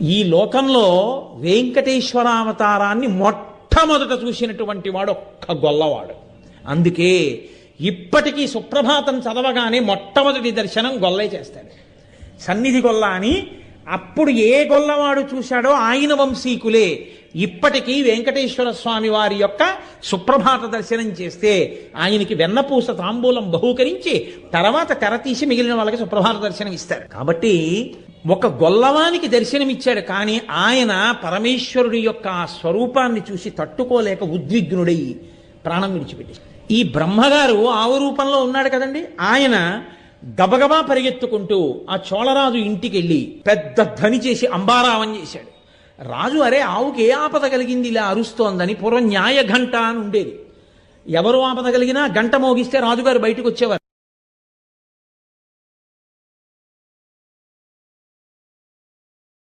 ఈ లోకంలో వెంకటేశ్వరావతారాన్ని మొట్టమొదట చూసినటువంటి వాడు ఒక్క గొల్లవాడు. అందుకే ఇప్పటికీ సుప్రభాతం చదవగానే మొట్టమొదటి దర్శనం గొల్లే చేస్తాడు. సన్నిధి గొల్ల అని అప్పుడు ఏ గొల్లవాడు చూశాడో ఆయన వంశీకులే ఇప్పటికీ వెంకటేశ్వర స్వామి వారి యొక్క సుప్రభాత దర్శనం చేస్తే ఆయనకి వెన్నపూస తాంబూలం బహూకరించి తర్వాత తెర తీసి మిగిలిన వాళ్ళకి సుప్రభాత దర్శనం ఇస్తారు. కాబట్టి ఒక గొల్లవానికి దర్శనమిచ్చాడు, కానీ ఆయన పరమేశ్వరుడి యొక్క ఆ స్వరూపాన్ని చూసి తట్టుకోలేక ఉద్విగ్నుడై ప్రాణం విడిచిపెట్టి, ఈ బ్రహ్మగారు ఆవు రూపంలో ఉన్నాడు కదండి, ఆయన గబగబా పరిగెత్తుకుంటూ ఆ చోళరాజు ఇంటికి వెళ్ళి పెద్ద ధ్వని చేసి అంబారావం చేశాడు. రాజు అరే ఆవుకి ఏ ఆపద కలిగింది ఇలా అరుస్తోందని, పూర్వం న్యాయ ఘంట అని ఉండేది. ఎవరు ఆపద కలిగినా గంట మోగిస్తే రాజుగారు బయటకు వచ్చేవారు.